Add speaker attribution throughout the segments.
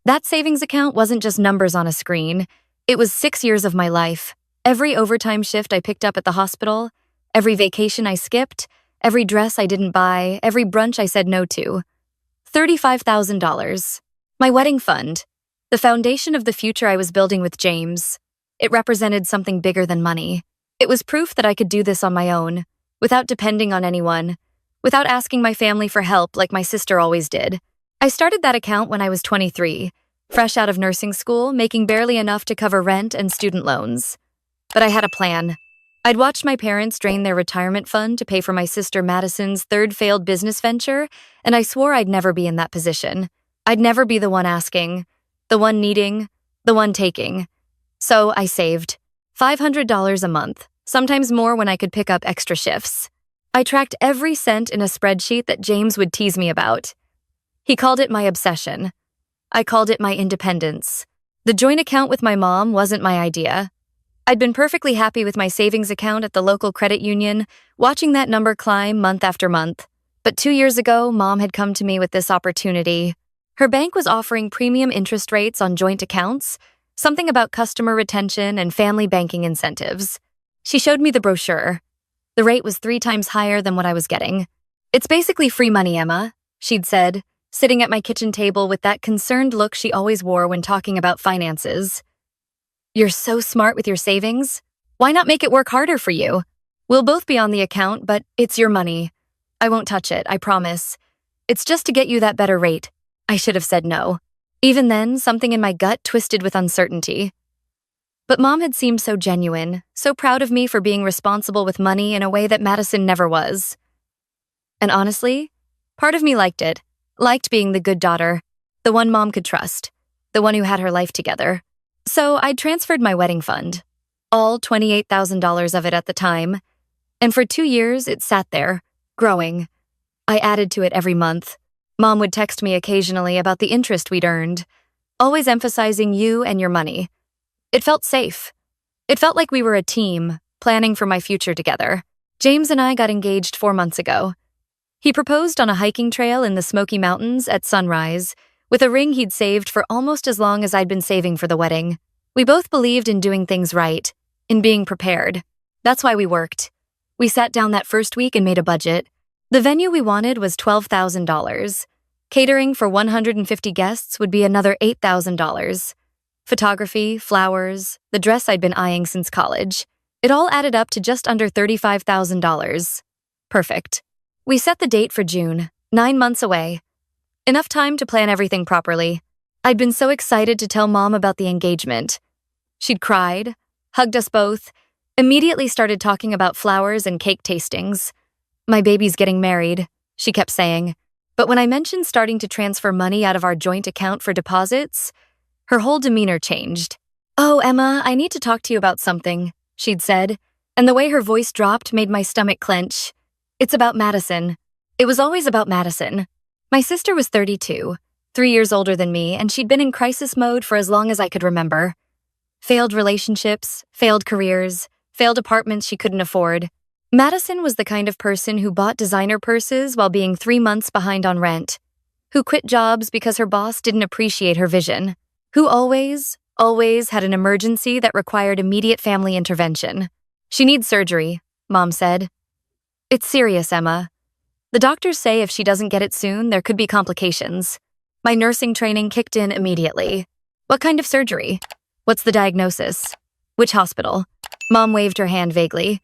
Speaker 1: That savings account wasn't just numbers on a screen. It was 6 years of my life. Every overtime shift I picked up at the hospital, every vacation I skipped, every dress I didn't buy, every brunch I said no to. $35,000. My wedding fund. The foundation of the future I was building with James. It represented something bigger than money. It was proof that I could do this on my own, without depending on anyone, without asking my family for help like my sister always did. I started that account when I was 23, fresh out of nursing school, making barely enough to cover rent and student loans. But I had a plan. I'd watched my parents drain their retirement fund to pay for my sister Madison's third failed business venture, and I swore I'd never be in that position. I'd never be the one asking, the one needing, the one taking. So I saved $500 a month, sometimes more when I could pick up extra shifts. I tracked every cent in a spreadsheet that James would tease me about. He called it my obsession. I called it my independence. The joint account with my mom wasn't my idea. I'd been perfectly happy with my savings account at the local credit union, watching that number climb month after month. But 2 years ago, Mom had come to me with this opportunity. Her bank was offering premium interest rates on joint accounts, something about customer retention and family banking incentives. She showed me the brochure. The rate was 3 times higher than what I was getting. "It's basically free money, Emma," she'd said, sitting at my kitchen table with that concerned look she always wore when talking about finances. "You're so smart with your savings. Why not make it work harder for you? We'll both be on the account, but it's your money. I won't touch it, I promise. It's just to get you that better rate." I should have said no. Even then, something in my gut twisted with uncertainty. But Mom had seemed so genuine, so proud of me for being responsible with money in a way that Madison never was. And honestly, part of me liked it. Liked being the good daughter, the one Mom could trust, the one who had her life together. So I transferred my wedding fund, all $28,000 of it at the time, and for 2 years it sat there, growing. I added to it every month. Mom would text me occasionally about the interest we'd earned, always emphasizing you and your money. It felt safe. It felt like we were a team, planning for my future together. James and I got engaged 4 months ago. He proposed on a hiking trail in the Smoky Mountains at sunrise, with a ring he'd saved for almost as long as I'd been saving for the wedding. We both believed in doing things right, in being prepared. That's why we worked. We sat down that first week and made a budget. The venue we wanted was $12,000. Catering for 150 guests would be another $8,000. Photography, flowers, the dress I'd been eyeing since college. It all added up to just under $35,000. Perfect. We set the date for June, 9 months away. Enough time to plan everything properly. I'd been so excited to tell Mom about the engagement. She'd cried, hugged us both, immediately started talking about flowers and cake tastings. "My baby's getting married," she kept saying. But when I mentioned starting to transfer money out of our joint account for deposits, her whole demeanor changed. "Oh, Emma, I need to talk to you about something," she'd said, and the way her voice dropped made my stomach clench. "It's about Madison." It was always about Madison. My sister was 32, 3 years older than me, and she'd been in crisis mode for as long as I could remember. Failed relationships, failed careers, failed apartments she couldn't afford. Madison was the kind of person who bought designer purses while being 3 months behind on rent, who quit jobs because her boss didn't appreciate her vision, who always had an emergency that required immediate family intervention. "She needs surgery," Mom said. "It's serious, Emma. The doctors say if she doesn't get it soon, there could be complications." My nursing training kicked in immediately. "What kind of surgery? What's the diagnosis? Which hospital?" Mom waved her hand vaguely.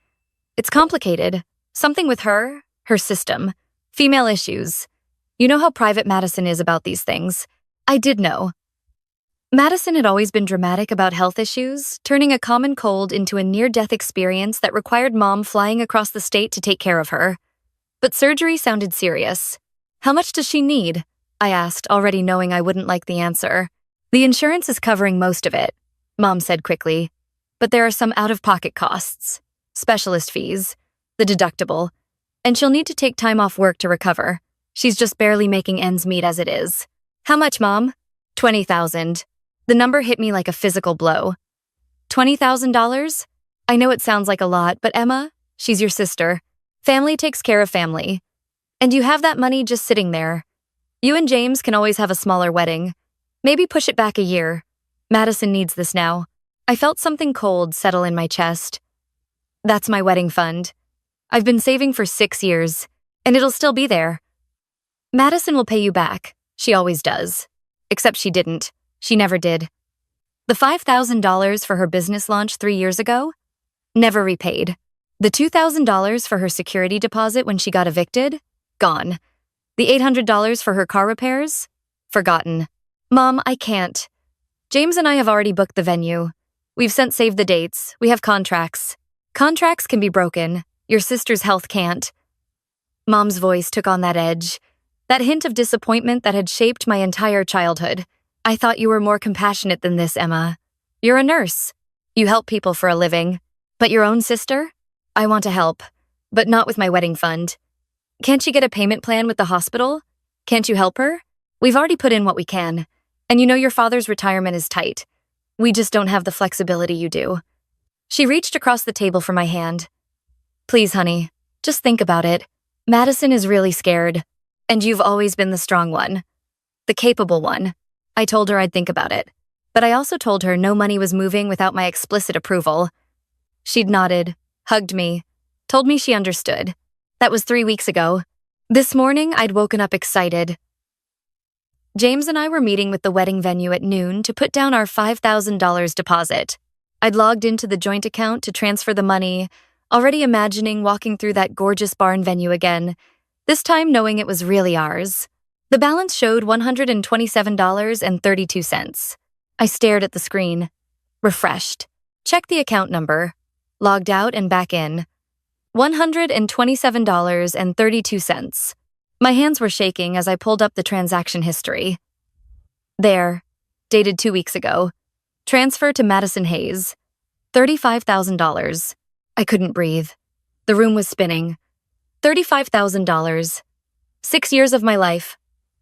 Speaker 1: "It's complicated. Something with her system, female issues. You know how private Madison is about these things." I did know. Madison had always been dramatic about health issues, turning a common cold into a near-death experience that required Mom flying across the state to take care of her. But surgery sounded serious. "How much does she need?" I asked, already knowing I wouldn't like the answer. "The insurance is covering most of it," Mom said quickly. "But there are some out-of-pocket costs. Specialist fees, the deductible, and she'll need to take time off work to recover. She's just barely making ends meet as it is." "How much, Mom?" $20,000. The number hit me like a physical blow. $20,000? I know it sounds like a lot, but Emma, she's your sister. Family takes care of family. And you have that money just sitting there. You and James can always have a smaller wedding. Maybe push it back a year. Madison needs this now. I felt something cold settle in my chest. That's my wedding fund. I've been saving for 6 years, and it'll still be there. Madison will pay you back. She always does. Except she didn't. She never did. The $5,000 for her business launch 3 years ago? Never repaid. The $2,000 for her security deposit when she got evicted? Gone. The $800 for her car repairs? Forgotten. Mom, I can't. James and I have already booked the venue. We've save the dates. We have contracts. Contracts can be broken. Your sister's health can't. Mom's voice took on that edge. That hint of disappointment that had shaped my entire childhood. I thought you were more compassionate than this, Emma. You're a nurse. You help people for a living. But your own sister? I want to help, but not with my wedding fund. Can't she get a payment plan with the hospital? Can't you help her? We've already put in what we can. And you know your father's retirement is tight. We just don't have the flexibility you do. She reached across the table for my hand. Please, honey, just think about it. Madison is really scared. And you've always been the strong one. The capable one. I told her I'd think about it. But I also told her no money was moving without my explicit approval. She'd nodded, hugged me, told me she understood. That was 3 weeks ago. This morning, I'd woken up excited. James and I were meeting with the wedding venue at noon to put down our $5,000 deposit. I'd logged into the joint account to transfer the money, already imagining walking through that gorgeous barn venue again, this time knowing it was really ours. The balance showed $127.32. I stared at the screen. Refreshed. Checked the account number. Logged out and back in. $127.32. My hands were shaking as I pulled up the transaction history. There. Dated 2 weeks ago. Transfer to Madison Hayes. $35,000. I couldn't breathe. The room was spinning. $35,000. 6 years of my life.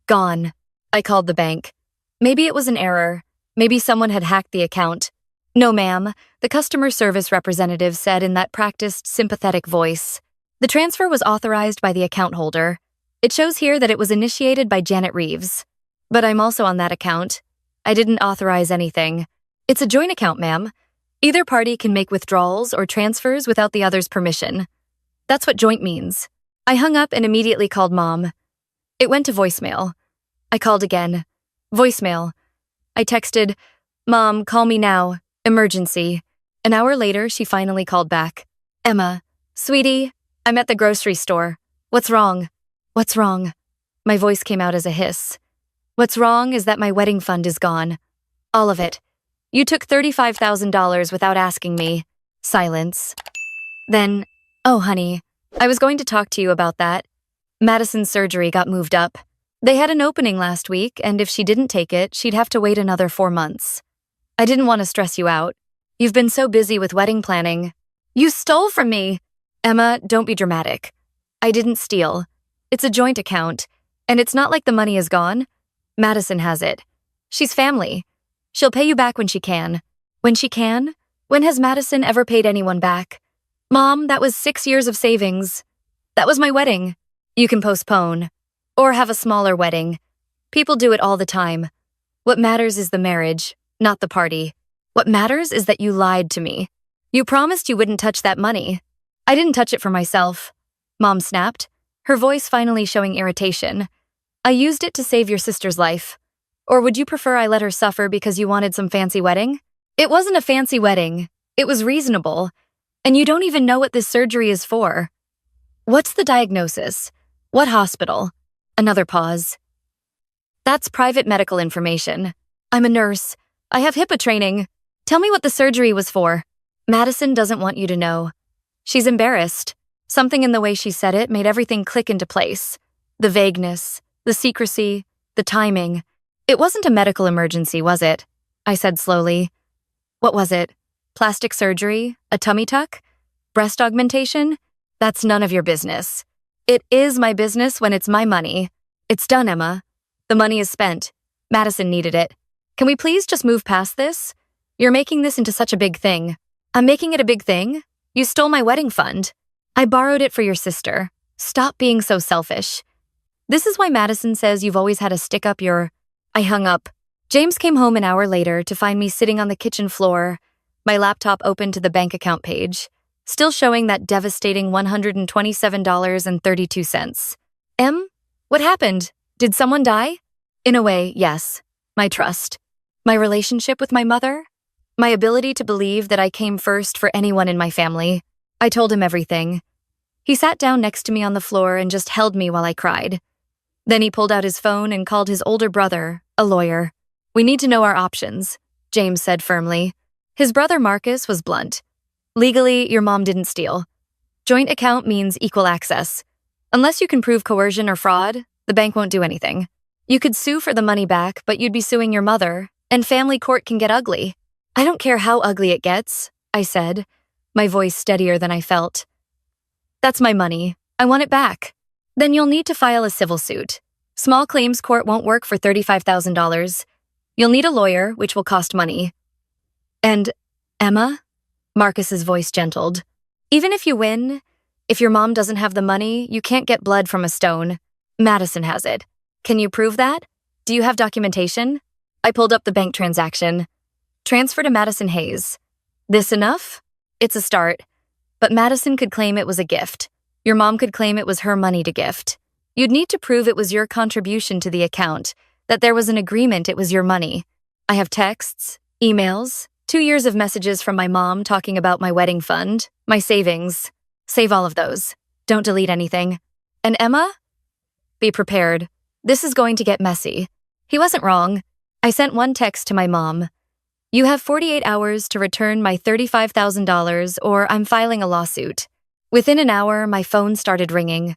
Speaker 1: Gone. I called the bank. Maybe it was an error. Maybe someone had hacked the account. No, ma'am, the customer service representative said in that practiced, sympathetic voice. The transfer was authorized by the account holder. It shows here that it was initiated by Janet Reeves. But I'm also on that account. I didn't authorize anything. It's a joint account, ma'am. Either party can make withdrawals or transfers without the other's permission. That's what joint means. I hung up and immediately called Mom. It went to voicemail. I called again. Voicemail. I texted, Mom, call me now. Emergency. An hour later, she finally called back. Emma, sweetie, I'm at the grocery store. What's wrong? What's wrong? My voice came out as a hiss. What's wrong is that my wedding fund is gone. All of it. You took $35,000 without asking me. Silence. Then, oh, honey, I was going to talk to you about that. Madison's surgery got moved up. They had an opening last week, and if she didn't take it, she'd have to wait another 4 months. I didn't want to stress you out. You've been so busy with wedding planning. You stole from me! Emma, don't be dramatic. I didn't steal. It's a joint account, and it's not like the money is gone. Madison has it. She's family. She'll pay you back when she can. When she can? When has Madison ever paid anyone back? Mom, that was 6 years of savings. That was my wedding. You can postpone. Or have a smaller wedding. People do it all the time. What matters is the marriage, not the party. What matters is that you lied to me. You promised you wouldn't touch that money. I didn't touch it for myself. Mom snapped, her voice finally showing irritation. I used it to save your sister's life. Or would you prefer I let her suffer because you wanted some fancy wedding? It wasn't a fancy wedding. It was reasonable. And you don't even know what this surgery is for. What's the diagnosis? What hospital? Another pause. That's private medical information. I'm a nurse. I have HIPAA training. Tell me what the surgery was for. Madison doesn't want you to know. She's embarrassed. Something in the way she said it made everything click into place. The vagueness, the secrecy, the timing. It wasn't a medical emergency, was it? I said slowly. What was it? Plastic surgery? A tummy tuck? Breast augmentation? That's none of your business. It is my business when it's my money. It's done, Emma. The money is spent. Madison needed it. Can we please just move past this? You're making this into such a big thing. I'm making it a big thing? You stole my wedding fund. I borrowed it for your sister. Stop being so selfish. This is why Madison says you've always had to stick up your... I hung up. James came home an hour later to find me sitting on the kitchen floor, my laptop open to the bank account page, still showing that devastating $127.32. What happened? Did someone die? In a way, yes. My trust. My relationship with my mother. My ability to believe that I came first for anyone in my family. I told him everything. He sat down next to me on the floor and just held me while I cried. Then he pulled out his phone and called his older brother, a lawyer. We need to know our options, James said firmly. His brother Marcus was blunt. Legally, your mom didn't steal. Joint account means equal access. Unless you can prove coercion or fraud, the bank won't do anything. You could sue for the money back, but you'd be suing your mother, and family court can get ugly. I don't care how ugly it gets, I said, my voice steadier than I felt. That's my money. I want it back. Then you'll need to file a civil suit. Small claims court won't work for $35,000. You'll need a lawyer, which will cost money. And, Emma? Marcus's voice gentled. Even if you win, if your mom doesn't have the money, you can't get blood from a stone. Madison has it. Can you prove that? Do you have documentation? I pulled up the bank transaction. Transfer to Madison Hayes. This enough? It's a start. But Madison could claim it was a gift. Your mom could claim it was her money to gift. You'd need to prove it was your contribution to the account, that there was an agreement it was your money. I have texts, emails, 2 years of messages from my mom talking about my wedding fund, my savings. Save all of those. Don't delete anything. And Emma? Be prepared. This is going to get messy. He wasn't wrong. I sent one text to my mom. You have 48 hours to return my $35,000 or I'm filing a lawsuit. Within an hour, my phone started ringing.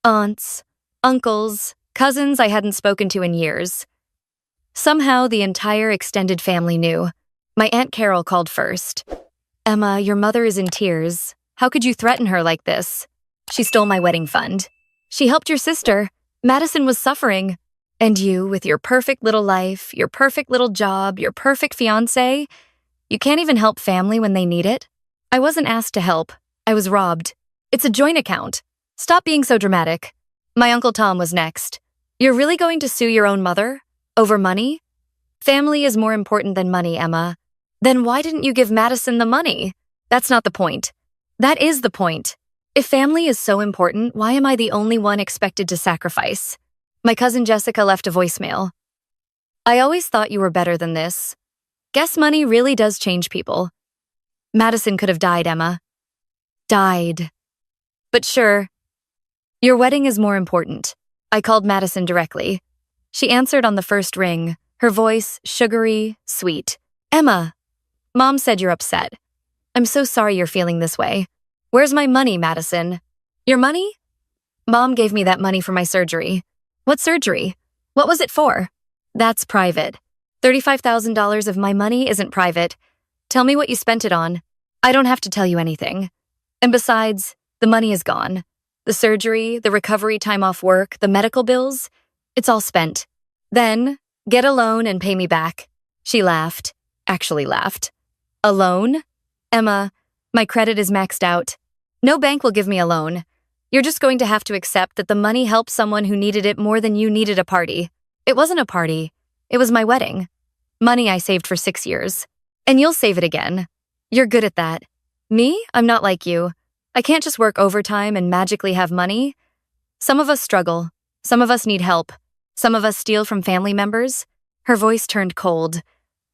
Speaker 1: Aunts, uncles, cousins I hadn't spoken to in years. Somehow, the entire extended family knew. My Aunt Carol called first. Emma, your mother is in tears. How could you threaten her like this? She stole my wedding fund. She helped your sister. Madison was suffering. And you, with your perfect little life, your perfect little job, your perfect fiancé, you can't even help family when they need it? I wasn't asked to help. I was robbed. It's a joint account. Stop being so dramatic. My Uncle Tom was next. You're really going to sue your own mother? Over money? Family is more important than money, Emma. Then why didn't you give Madison the money? That's not the point. That is the point. If family is so important, why am I the only one expected to sacrifice? My cousin Jessica left a voicemail. I always thought you were better than this. Guess money really does change people. Madison could have died, Emma. Died. But sure. Your wedding is more important. I called Madison directly. She answered on the first ring, her voice sugary, sweet. Emma, Mom said you're upset. I'm so sorry you're feeling this way. Where's my money, Madison? Your money? Mom gave me that money for my surgery. What surgery? What was it for? That's private. $35,000 of my money isn't private. Tell me what you spent it on. I don't have to tell you anything. And besides, the money is gone. The surgery, the recovery time off work, the medical bills, it's all spent. Then, get a loan and pay me back. She laughed. Actually laughed. A loan? Emma, my credit is maxed out. No bank will give me a loan. You're just going to have to accept that the money helped someone who needed it more than you needed a party. It wasn't a party. It was my wedding. Money I saved for 6 years. And you'll save it again. You're good at that. Me? I'm not like you. I can't just work overtime and magically have money. Some of us struggle. Some of us need help. Some of us steal from family members. Her voice turned cold.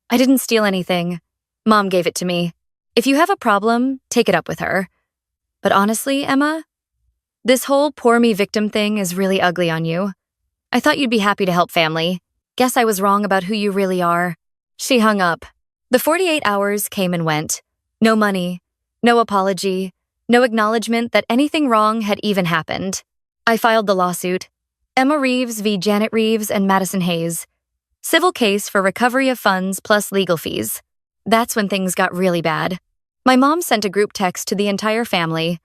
Speaker 1: I didn't steal anything. Mom gave it to me. If you have a problem, take it up with her. But honestly, Emma, this whole poor me victim thing is really ugly on you. I thought you'd be happy to help family. Guess I was wrong about who you really are. She hung up. The 48 hours came and went. No money, no apology, no acknowledgement that anything wrong had even happened. I filed the lawsuit. Emma Reeves v. Janet Reeves and Madison Hayes. Civil case for recovery of funds plus legal fees. That's when things got really bad. My mom sent a group text to the entire family.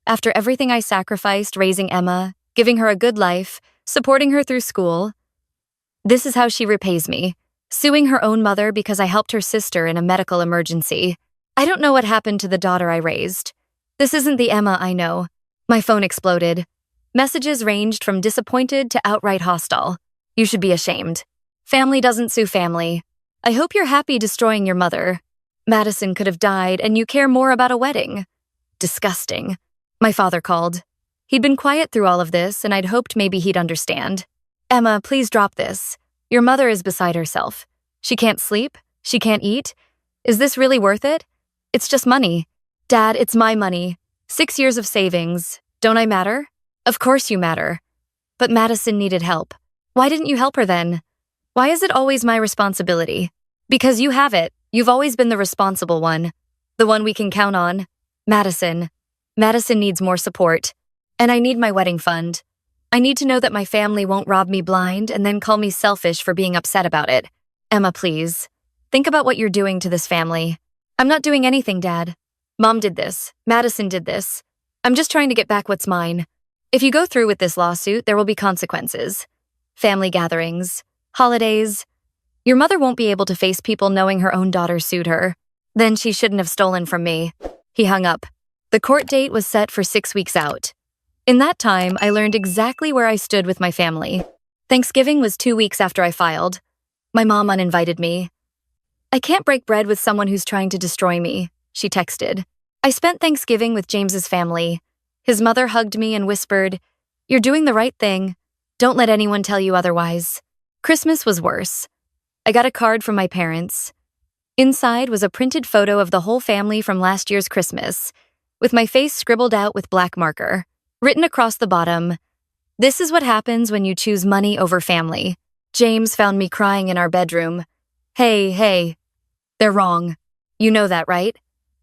Speaker 1: After everything I sacrificed raising Emma, giving her a good life, supporting her through school, this is how she repays me, suing her own mother because I helped her sister in a medical emergency. I don't know what happened to the daughter I raised. This isn't the Emma I know. My phone exploded. Messages ranged from disappointed to outright hostile. You should be ashamed. Family doesn't sue family. I hope you're happy destroying your mother. Madison could have died, and you care more about a wedding. Disgusting. My father called. He'd been quiet through all of this, and I'd hoped maybe he'd understand. Emma, please drop this. Your mother is beside herself. She can't sleep. She can't eat. Is this really worth it? It's just money. Dad, it's my money. 6 years of savings. Don't I matter? Of course you matter. But Madison needed help. Why didn't you help her then? Why is it always my responsibility? Because you have it. You've always been the responsible one. The one we can count on. Madison. Madison needs more support. And I need my wedding fund. I need to know that my family won't rob me blind and then call me selfish for being upset about it. Emma, please. Think about what you're doing to this family. I'm not doing anything, Dad. Mom did this. Madison did this. I'm just trying to get back what's mine. If you go through with this lawsuit, there will be consequences. Family gatherings. Holidays. Your mother won't be able to face people knowing her own daughter sued her. Then she shouldn't have stolen from me. He hung up. The court date was set for 6 weeks out. In that time, I learned exactly where I stood with my family. Thanksgiving was 2 weeks after I filed. My mom uninvited me. I can't break bread with someone who's trying to destroy me, she texted. I spent Thanksgiving with James's family. His mother hugged me and whispered, "You're doing the right thing. Don't let anyone tell you otherwise." Christmas was worse. I got a card from my parents. Inside was a printed photo of the whole family from last year's Christmas, with my face scribbled out with black marker. Written across the bottom, "This is what happens when you choose money over family." James found me crying in our bedroom. Hey, they're wrong. You know that, right?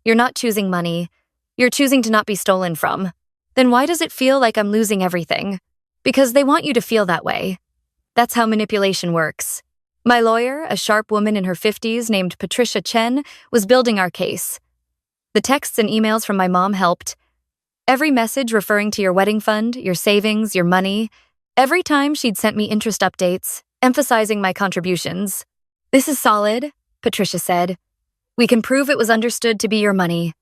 Speaker 1: You're not choosing money. You're choosing to not be stolen from. Then why does it feel like I'm losing everything? Because they want you to feel that way. That's how manipulation works. My lawyer, a sharp woman in her 50s named Patricia Chen, was building our case. The texts and emails from my mom helped. Every message referring to your wedding fund, your savings, your money. Every time she'd sent me interest updates, emphasizing my contributions. "This is solid," Patricia said. "We can prove it was understood to be your money.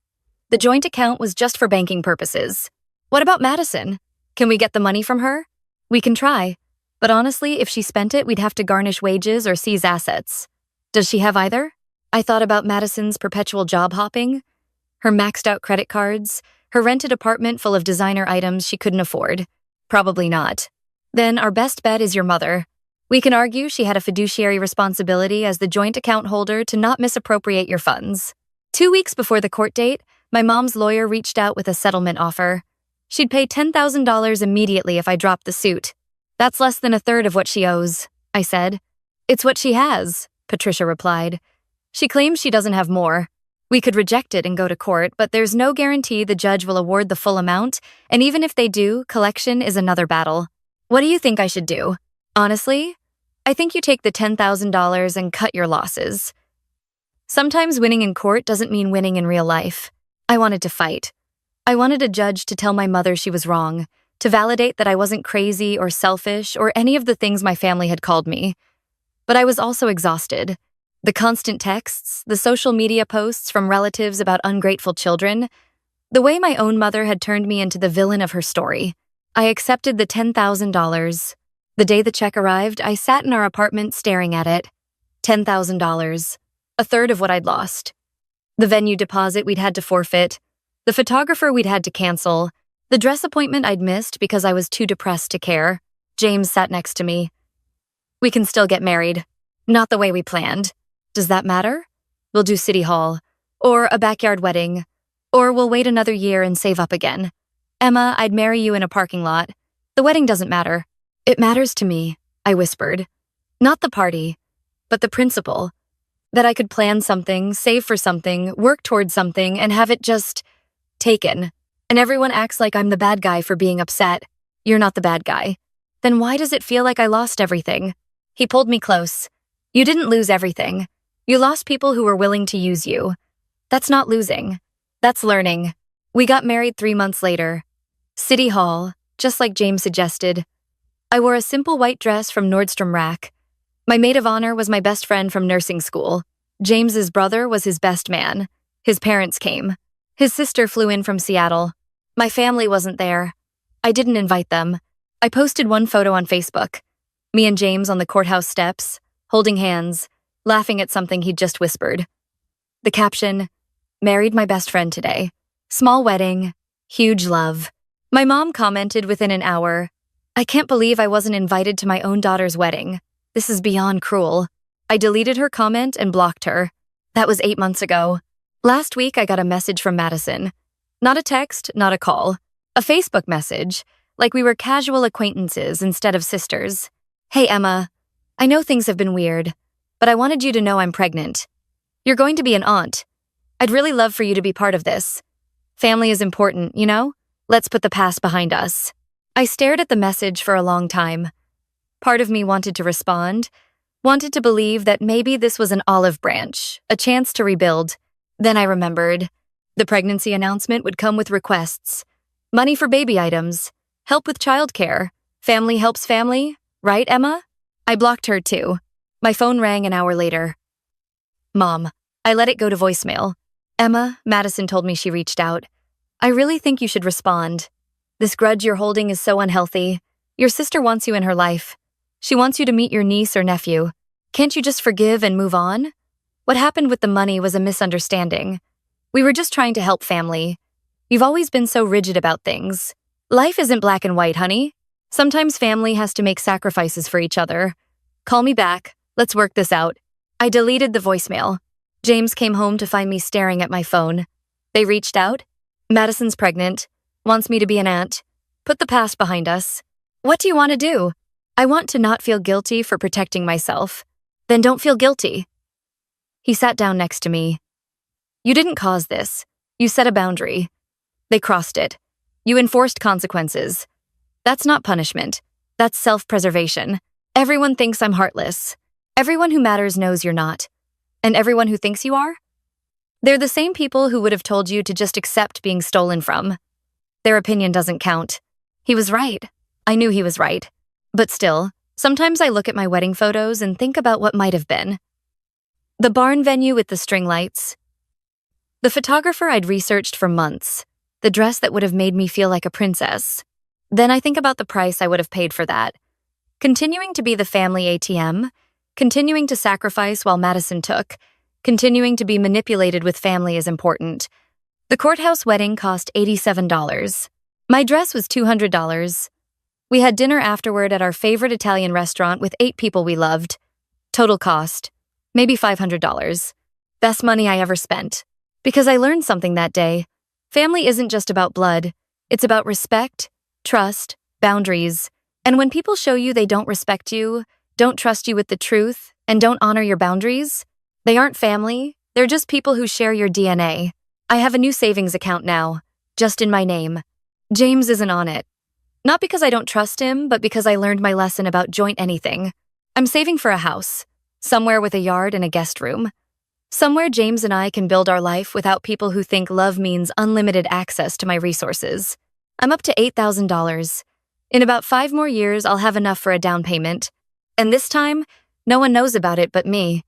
Speaker 1: The joint account was just for banking purposes. What about Madison? Can we get the money from her? We can try. But honestly, if she spent it, we'd have to garnish wages or seize assets. Does she have either?" I thought about Madison's perpetual job hopping, her maxed out credit cards, her rented apartment full of designer items she couldn't afford. Probably not. Then our best bet is your mother. We can argue she had a fiduciary responsibility as the joint account holder to not misappropriate your funds. 2 weeks before the court date, my mom's lawyer reached out with a settlement offer. She'd pay $10,000 immediately if I dropped the suit. "That's less than a third of what she owes," I said. "It's what she has," Patricia replied. "She claims she doesn't have more. We could reject it and go to court, but there's no guarantee the judge will award the full amount, and even if they do, collection is another battle. What do you think I should do? Honestly, I think you take the $10,000 and cut your losses." Sometimes winning in court doesn't mean winning in real life. I wanted to fight. I wanted a judge to tell my mother she was wrong, to validate that I wasn't crazy or selfish or any of the things my family had called me. But I was also exhausted. The constant texts, the social media posts from relatives about ungrateful children, the way my own mother had turned me into the villain of her story. I accepted the $10,000. The day the check arrived, I sat in our apartment staring at it. $10,000, a third of what I'd lost. The venue deposit we'd had to forfeit, the photographer we'd had to cancel, the dress appointment I'd missed because I was too depressed to care. James sat next to me. "We can still get married. Not the way we planned. Does that matter? We'll do City Hall, or a backyard wedding, or we'll wait another year and save up again. Emma, I'd marry you in a parking lot. The wedding doesn't matter." "It matters to me," I whispered. Not the party, but the principle. That I could plan something, save for something, work towards something, and have it just taken. And everyone acts like I'm the bad guy for being upset. You're not the bad guy. Then why does it feel like I lost everything? He pulled me close. You didn't lose everything. You lost people who were willing to use you. That's not losing. That's learning. We got married 3 months later. City Hall, just like James suggested. I wore a simple white dress from Nordstrom Rack. My maid of honor was my best friend from nursing school. James's brother was his best man. His parents came. His sister flew in from Seattle. My family wasn't there. I didn't invite them. I posted one photo on Facebook. Me and James on the courthouse steps. holding hands, laughing at something he'd just whispered. The caption, "Married my best friend today. Small wedding, huge love." My mom commented within an hour, "I can't believe I wasn't invited to my own daughter's wedding. This is beyond cruel." I deleted her comment and blocked her. That was 8 months ago. Last week, I got a message from Madison. Not a text, not a call. A Facebook message, like we were casual acquaintances instead of sisters. "Hey, Emma, I know things have been weird, but I wanted you to know I'm pregnant. You're going to be an aunt. I'd really love for you to be part of this. Family is important, you know? Let's put the past behind us." I stared at the message for a long time. Part of me wanted to respond, wanted to believe that maybe this was an olive branch, a chance to rebuild. Then I remembered. The pregnancy announcement would come with requests. Money for baby items, help with childcare, family helps family, right, Emma? I blocked her too. My phone rang an hour later. Mom, I let it go to voicemail. "Emma, Madison told me she reached out. I really think you should respond. This grudge you're holding is so unhealthy. Your sister wants you in her life. She wants you to meet your niece or nephew. Can't you just forgive and move on? What happened with the money was a misunderstanding. We were just trying to help family. You've always been so rigid about things. Life isn't black and white, honey. Sometimes family has to make sacrifices for each other. Call me back. Let's work this out." I deleted the voicemail. James came home to find me staring at my phone. They reached out. "Madison's pregnant. Wants me to be an aunt. Put the past behind us. What do you want to do?" "I want to not feel guilty for protecting myself." "Then don't feel guilty." He sat down next to me. "You didn't cause this. You set a boundary. They crossed it. You enforced consequences. That's not punishment. That's self-preservation. Everyone thinks I'm heartless. Everyone who matters knows you're not. And everyone who thinks you are? They're the same people who would have told you to just accept being stolen from. Their opinion doesn't count." He was right. I knew he was right. But still, sometimes I look at my wedding photos and think about what might have been. The barn venue with the string lights. The photographer I'd researched for months. The dress that would have made me feel like a princess. Then I think about the price I would have paid for that. Continuing to be the family ATM, continuing to sacrifice while Madison took, continuing to be manipulated with family is important. The courthouse wedding cost $87. My dress was $200. We had dinner afterward at our favorite Italian restaurant with 8 people we loved. Total cost, maybe $500. Best money I ever spent. Because I learned something that day. Family isn't just about blood. It's about respect, trust, boundaries. And when people show you they don't respect you, don't trust you with the truth, and don't honor your boundaries, they aren't family. They're just people who share your DNA. I have a new savings account now, just in my name. James isn't on it. Not because I don't trust him, but because I learned my lesson about joint anything. I'm saving for a house, somewhere with a yard and a guest room. Somewhere James and I can build our life without people who think love means unlimited access to my resources. I'm up to $8,000. In about 5 more years, I'll have enough for a down payment. And this time, no one knows about it but me.